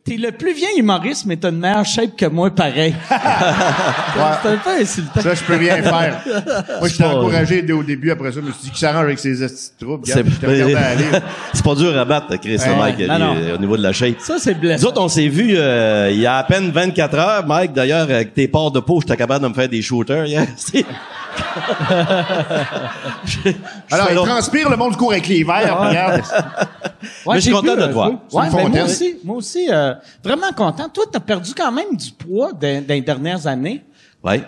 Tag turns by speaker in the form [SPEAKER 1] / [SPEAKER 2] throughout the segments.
[SPEAKER 1] T'es le plus vieil humoriste, mais t'as une meilleure shape que moi, pareil. C'est un peu insultant.
[SPEAKER 2] Ça, je peux rien faire. Moi, j'étais encouragé dès au début. Après ça, je me suis dit qu'il s'arrange avec ses estis de troubles. Je t'ai regardé aller.
[SPEAKER 3] C'est pas dur à battre, Chris, Mike, au niveau de la shape.
[SPEAKER 1] Ça, c'est blessant.
[SPEAKER 3] Nous autres, on s'est vus il y a à peine 24 heures, Mike. D'ailleurs, avec tes ports de peau, j'étais capable de me faire des shooters hier.
[SPEAKER 2] Alors, il transpire le monde du cours avec les verres. Regarde.
[SPEAKER 1] Ouais,
[SPEAKER 3] mais je suis content de te voir.
[SPEAKER 1] Ouais, ben moi aussi, vraiment content. Toi, t'as perdu quand même du poids dans les dernières années.
[SPEAKER 3] Ouais.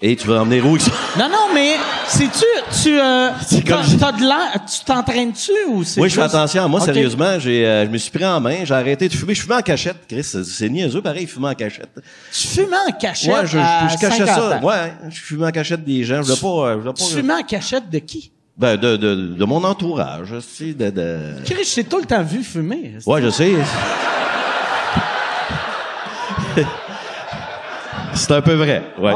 [SPEAKER 3] Et tu veux emmener où?
[SPEAKER 1] Non, mais t'as de l'air, tu t'entraînes-tu ou c'est
[SPEAKER 3] Oui, je fais attention. Moi,
[SPEAKER 1] Okay.
[SPEAKER 3] sérieusement, je me suis pris en main, j'ai arrêté de fumer. Je fumais en cachette, Chris. C'est niaiseux, pareil, fumer en cachette.
[SPEAKER 1] Tu fumais en cachette
[SPEAKER 3] Ouais, je cachais
[SPEAKER 1] 50
[SPEAKER 3] ça.
[SPEAKER 1] ans.
[SPEAKER 3] Ouais, je fumais en cachette des gens. Je voulais pas.
[SPEAKER 1] Tu fumais en cachette de qui?
[SPEAKER 3] Ben, de mon entourage, tu sais,
[SPEAKER 1] Chris, je t'ai tout le temps vu fumer.
[SPEAKER 3] Ouais, je sais. C'est un peu vrai, ouais.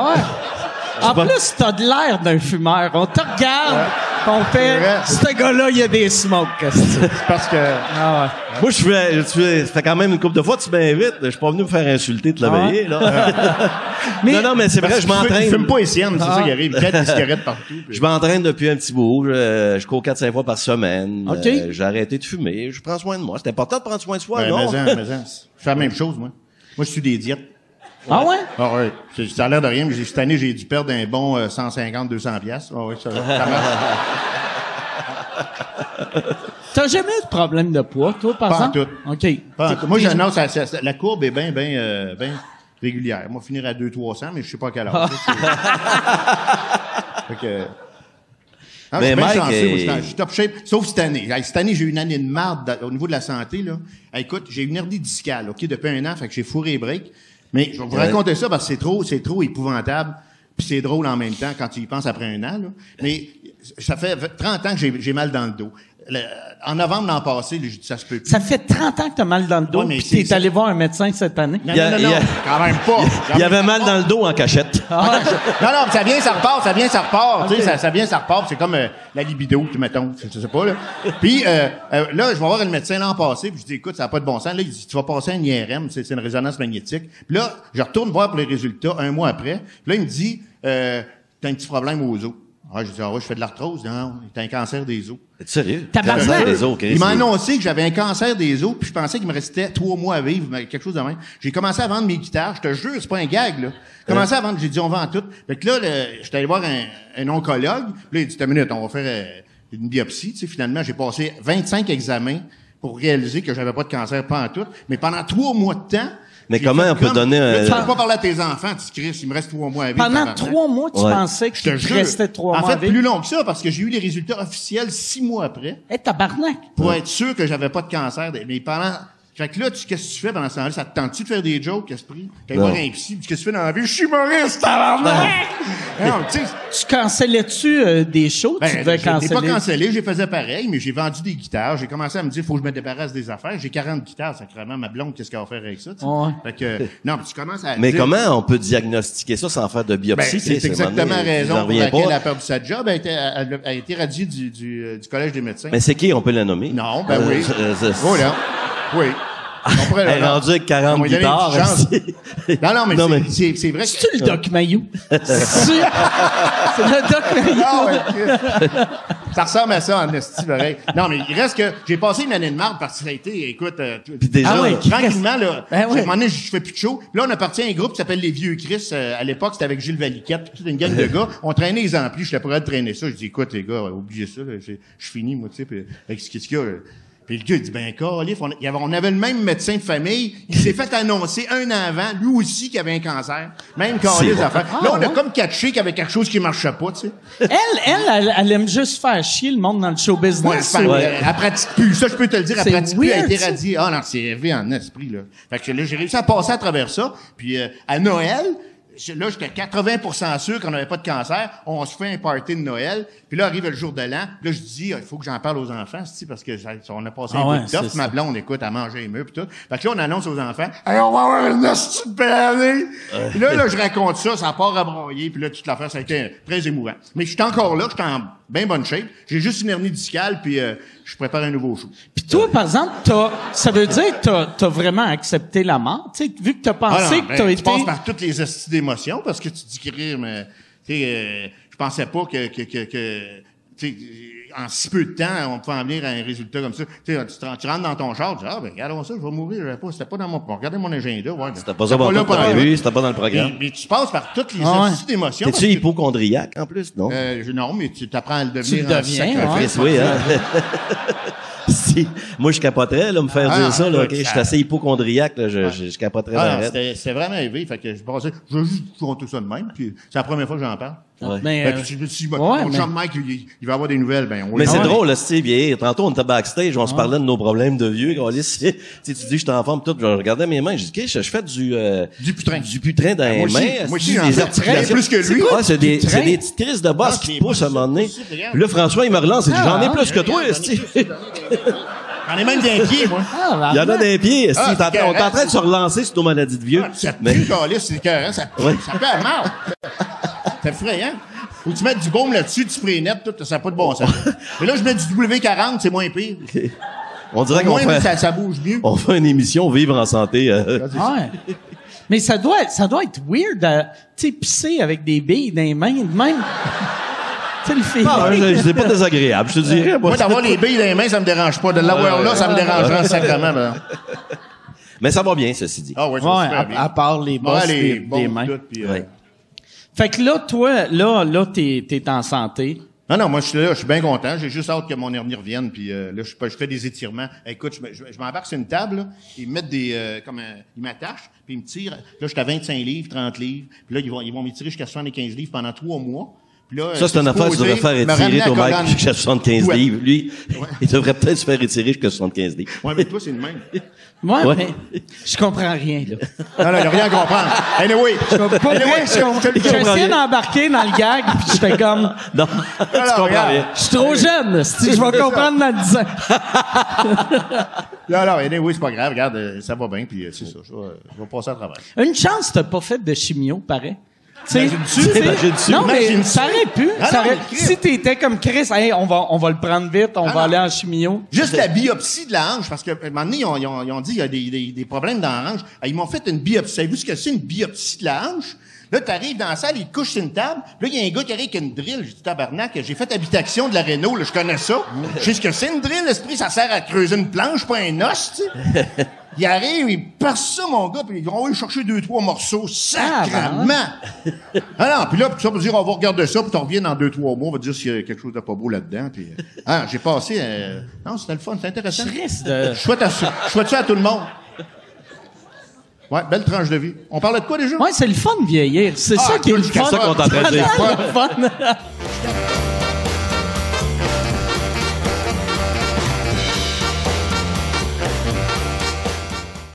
[SPEAKER 1] En plus, t'as de l'air d'un fumeur. On te regarde, on fait, ce gars-là, il y a des smokes.
[SPEAKER 2] C'est parce que...
[SPEAKER 3] Moi, ça fait quand même une couple de fois que tu m'invites. Je suis pas venu me faire insulter de la veillée, là. Non, mais c'est vrai, je m'entraîne.
[SPEAKER 2] Tu fumes pas les siennes, c'est ça qui arrive. Il y a des cigarettes partout.
[SPEAKER 3] Je m'entraîne depuis un petit bout. Je cours 4-5 fois par semaine.
[SPEAKER 1] OK.
[SPEAKER 3] J'ai arrêté de fumer. Je prends soin de moi. C'est important de prendre soin de soi,
[SPEAKER 2] Ben,
[SPEAKER 3] non?
[SPEAKER 2] mais je fais la même chose, moi. Moi, je suis des diètes.
[SPEAKER 1] Ah ouais?
[SPEAKER 2] Ah ouais. Ça a l'air de rien, mais cette année, j'ai dû perdre un bon 150-200 piastres. Ah ouais, ça marche.
[SPEAKER 1] T'as jamais eu de problème de poids, toi, par exemple?
[SPEAKER 2] Pas en tout.
[SPEAKER 1] OK.
[SPEAKER 2] Pas en tout. Moi, non, la courbe est bien régulière. Moi, finir à 200-300, mais je sais pas à quelle heure. Fait que... Non,
[SPEAKER 3] Mais
[SPEAKER 2] je suis bien
[SPEAKER 3] Mike
[SPEAKER 2] chanceux, moi, je suis top shape, sauf cette année. Cette année, j'ai eu une année de marde au niveau de la santé, là. Écoute, j'ai une hernie discale, OK, depuis un an, fait que j'ai fourré les breaks. Mais je vais vous raconter ça parce que c'est trop épouvantable, puis c'est drôle en même temps quand tu y penses après un an, là. Mais ça fait 30 ans que j'ai mal dans le dos. En novembre l'an passé, j'ai dit ça se peut plus.
[SPEAKER 1] Ça fait 30 ans que t'as mal dans le dos,
[SPEAKER 2] Ouais, mais
[SPEAKER 1] pis t'es allé voir un médecin cette année.
[SPEAKER 2] Non, quand même pas.
[SPEAKER 3] Il y avait mal dans le dos en cachette.
[SPEAKER 2] Non, mais ça vient, ça repart. Okay. Tu sais, ça vient, ça repart. C'est comme la libido, mettons. Je sais pas, là. Puis, là, je vais voir le médecin l'an passé, puis je dis, écoute, ça n'a pas de bon sens. Là, il dit, tu vas passer un IRM, c'est une résonance magnétique. Puis là, je retourne voir pour les résultats un mois après. Puis là, il me dit, t'as un petit problème aux os. Ah, je dis, je fais de l'arthrose. Non, t'as un cancer des os.
[SPEAKER 3] T'es sérieux?
[SPEAKER 1] Tabarnak!
[SPEAKER 3] Cancer des os, Chris.
[SPEAKER 2] Il m'a annoncé que j'avais un cancer des os, puis je pensais qu'il me restait 3 mois à vivre, quelque chose de même. J'ai commencé à vendre mes guitares, je te jure, c'est pas un gag, là. J'ai commencé à vendre, j'ai dit, on vend tout. Fait que là, j'étais allé voir un oncologue, puis là, il dit, 1 minute, on va faire une biopsie. Tu sais, finalement, j'ai passé 25 examens pour réaliser que j'avais pas de cancer, pas en tout. Mais pendant 3 mois de temps,
[SPEAKER 3] mais comment on peut donner
[SPEAKER 2] là,
[SPEAKER 3] un...
[SPEAKER 2] tu peux pas parler à tes enfants, tu cries, il me reste 3 mois à vivre.
[SPEAKER 1] Pendant 3 mois, tu pensais qu'il te restait 3 mois
[SPEAKER 2] En fait,
[SPEAKER 1] à vivre?
[SPEAKER 2] plus long que ça, parce que j'ai eu les résultats officiels 6 mois après.
[SPEAKER 1] Tabarnak!
[SPEAKER 2] Pour être sûr que j'avais pas de cancer. Mais pendant... Fait que là, qu'est-ce que tu fais pendant ce temps-là? Ça te tente-tu de faire des jokes, esprit? T'as voir un psy, qu'est-ce que tu fais dans la vie? Je suis humoriste, tabarnak! Non, tu sais...
[SPEAKER 1] Tu cancellais-tu des shows? Tu devais
[SPEAKER 2] Je
[SPEAKER 1] canceller?
[SPEAKER 2] l'ai pas cancellé, j'ai faisais pareil, mais j'ai vendu des guitares. J'ai commencé à me dire, faut que je me débarrasse des affaires. J'ai 40 guitares, sacrément. Ma blonde, qu'est-ce qu'elle va faire avec ça?
[SPEAKER 1] Ouais.
[SPEAKER 2] Fait que, non, mais tu commences à
[SPEAKER 3] Mais
[SPEAKER 2] dire,
[SPEAKER 3] comment on peut diagnostiquer ça sans faire de biopsie?
[SPEAKER 2] c'est exactement la raison pour
[SPEAKER 3] reviens
[SPEAKER 2] laquelle elle
[SPEAKER 3] pas.
[SPEAKER 2] a perdu sa job. Elle a été radiée du Collège des médecins.
[SPEAKER 3] Mais c'est qui? On peut la nommer?
[SPEAKER 2] Non, ben oui.
[SPEAKER 3] c'est-
[SPEAKER 2] Voilà. Oui. On pourrait
[SPEAKER 3] Elle est rendue avec 40 guitares.
[SPEAKER 2] Non, mais c'est vrai que...
[SPEAKER 1] C'est-tu le Doc Mayou? C'est le Doc Mayou.
[SPEAKER 2] Ah ouais. Ça ressemble à ça en esti, pareil. Non, mais il reste que j'ai passé une année de marde parce que ça a été, écoute,
[SPEAKER 3] Puis déjà,
[SPEAKER 1] Ah ouais,
[SPEAKER 2] tranquillement, là,
[SPEAKER 1] Ben ouais.
[SPEAKER 2] à un moment donné, je fais plus de show. Puis là, on appartient à un groupe qui s'appelle Les Vieux Chris. À l'époque, c'était avec Gilles Valiquette. Toute une gang de gars. On traînait les amplis. Je n'étais pas capable de traîner ça. Je dis, écoute, les gars, oubliez ça. Là, je finis, moi, tu sais. Puis, avec ce qu'il y a, puis le gars, il dit, ben, calif, on avait le même médecin de famille. Il s'est fait annoncer un an avant, lui aussi, qu'il avait un cancer. Même calif, les affaires. Là, on a comme catché qu'il y avait quelque chose qui marchait pas, tu sais.
[SPEAKER 1] Elle aime juste faire chier le monde dans le show business.
[SPEAKER 2] Elle pratique plus. Ça, je peux te le dire, elle
[SPEAKER 1] C'est
[SPEAKER 2] pratique plus. Elle a
[SPEAKER 1] weird,
[SPEAKER 2] été
[SPEAKER 1] ça.
[SPEAKER 2] radiée. Ah non, c'est élevé en esprit, là. Fait que là, j'ai réussi à passer à travers ça. Puis à Noël, là, j'étais 80% sûr qu'on n'avait pas de cancer. On se fait un party de Noël. Puis là, arrive le jour de l'an. Là, je dis, il faut que j'en parle aux enfants, parce que on a passé un bout de top. Ma blonde, écoute, à manger les murs puis tout. Fait que là, on annonce aux enfants, hey, on va avoir une hostie de belle année. Puis là, je raconte ça, ça part à broyer. Puis là, toute l'affaire, ça a été très émouvant. Mais je suis encore là, je suis en bien bonne shape. J'ai juste une hernie discale, puis je prépare un nouveau show.
[SPEAKER 1] Puis toi, par exemple, ça veut dire que t'as vraiment accepté la mort, tu sais, vu que t'as pensé que t'as été...
[SPEAKER 2] Tu passes par toutes les astuces d'émotions parce que tu dis que mais tu sais, je pensais pas que tu sais, en si peu de temps, on pouvait en venir à un résultat comme ça. Tu sais, tu rentres dans ton char, tu dis, regardons ça, je vais mourir, c'était pas dans mon... Regardez mon agenda, ouais.
[SPEAKER 3] C'était pas ça dans le prévu, c'était pas dans le programme.
[SPEAKER 2] Mais tu passes par toutes les astuces d'émotions.
[SPEAKER 3] T'es-tu hypochondriaque, en plus, non?
[SPEAKER 2] Non, mais tu apprends à le devenir.
[SPEAKER 1] Tu le deviens,
[SPEAKER 3] oui, hein? Si, moi, je capoterais, là, me faire dire ça, là, OK, je suis assez hypochondriaque, là, je capoterais.
[SPEAKER 2] C'était vraiment élevé, fait que je pensais, je vais juste compter ça de même, puis c'est la première fois que j'en parle.
[SPEAKER 3] Ouais.
[SPEAKER 1] Mais,
[SPEAKER 2] si mon chum Mike, il va avoir des nouvelles,
[SPEAKER 3] mais c'est drôle, là, tu sais, tantôt, on était backstage, on se parlait de nos problèmes de vieux, tu dis, je suis en forme, tout, je regardais mes mains, je dis, OK, je fais du putrin dans les mains.
[SPEAKER 2] Moi aussi, des articulations. Plus que lui.
[SPEAKER 3] C'est des petites crises de bosse qui poussent à un moment donné. Puis là, François, il me relance, il dit, j'en ai plus que toi,
[SPEAKER 2] J'en ai même d'un pied, moi.
[SPEAKER 3] Il y en a d'un pied. On est en train de se relancer sur nos maladies de vieux.
[SPEAKER 2] Ça pue, c'est écœurant, ça pue à mort. C'est effrayant. Faut que tu mettes du baume là-dessus, du spray net, tout, ça n'a pas de bon sens. Et là, je mets du W40, c'est moins pire.
[SPEAKER 3] On dirait qu'on fait...
[SPEAKER 2] ça bouge mieux.
[SPEAKER 3] On fait une émission Vivre en santé.
[SPEAKER 1] Ouais. Mais ça doit être weird, tu sais, pisser avec des billes dans les mains, de même. Tu sais, le feeling.
[SPEAKER 3] C'est pas désagréable, je te dirais.
[SPEAKER 2] Moi, d'avoir les billes dans les mains, ça me dérange pas. De l'avoir là, ça me dérangera sacrément.
[SPEAKER 3] Mais ça va bien, ceci dit.
[SPEAKER 2] Ah ouais, ça bien.
[SPEAKER 1] À part les bosses des mains.
[SPEAKER 2] Tout, puis,
[SPEAKER 1] Fait que là, toi, là, t'es en santé.
[SPEAKER 2] Non, moi, je suis bien content. J'ai juste hâte que mon hernie revienne, puis là, je fais des étirements. Écoute, je m'embarque sur une table, là, ils me mettent ils m'attachent, puis ils me tirent. Là, je suis à 25 livres, 30 livres, puis là, ils vont m'étirer jusqu'à 75 livres pendant 3 mois. Là,
[SPEAKER 3] ça, c'est une affaire que tu devrais faire étirer ton mec jusqu'à 75 livres. Lui, il devrait peut-être se faire étirer jusqu'à 75 livres.
[SPEAKER 2] Ouais, mais toi, c'est le même.
[SPEAKER 1] Ouais, mais je comprends rien, là.
[SPEAKER 2] Non, il n'y a rien à comprendre. Anyway.
[SPEAKER 1] J'essaie d'embarquer dans le gag, puis je fais comme...
[SPEAKER 3] Non, tu comprends rien.
[SPEAKER 1] Je suis trop jeune, si je vais comprendre dans 10 ans.
[SPEAKER 2] Non, anyway, c'est pas grave. Regarde, ça va bien, puis c'est ça. Je vais passer à travers.
[SPEAKER 1] Une chance, t'as pas fait de chimio, pareil.
[SPEAKER 3] Imagine-tu?
[SPEAKER 1] Non, mais ça aurait pu. Si t'étais comme Chris, hey, on va le prendre vite, on va aller en chimio.
[SPEAKER 2] Juste la biopsie de la hanche, parce que, à un moment donné, ils ont dit, il y a des problèmes dans la hanche. Ils m'ont fait une biopsie. Savez-vous ce que c'est, une biopsie de la hanche? Là, t'arrives dans la salle, ils te couchent sur une table. Là, il y a un gars qui arrive avec une drill. J'ai dit, tabarnak, j'ai fait habitation de la Renault, là, je connais ça. Je sais ce que c'est, une drill, l'esprit, ça sert à creuser une planche, pas un os, tu sais. Il arrive, il perce ça, mon gars, puis ils vont aller chercher 2-3 morceaux, sacrément! Ah non, puis là, ça veut dire, on va regarder ça, puis t'en reviens dans 2-3 mois, on va dire s'il y a quelque chose de pas beau là-dedans, puis... j'ai passé... Non, c'était le fun, c'était intéressant. Je souhaite ça à tout le monde. Ouais, belle tranche de vie. On parlait de quoi déjà?
[SPEAKER 1] Ouais, c'est le fun de vieillir. C'est ça qui est le fun.
[SPEAKER 3] C'est ça qu'on est en train de dire.
[SPEAKER 1] C'est le fun.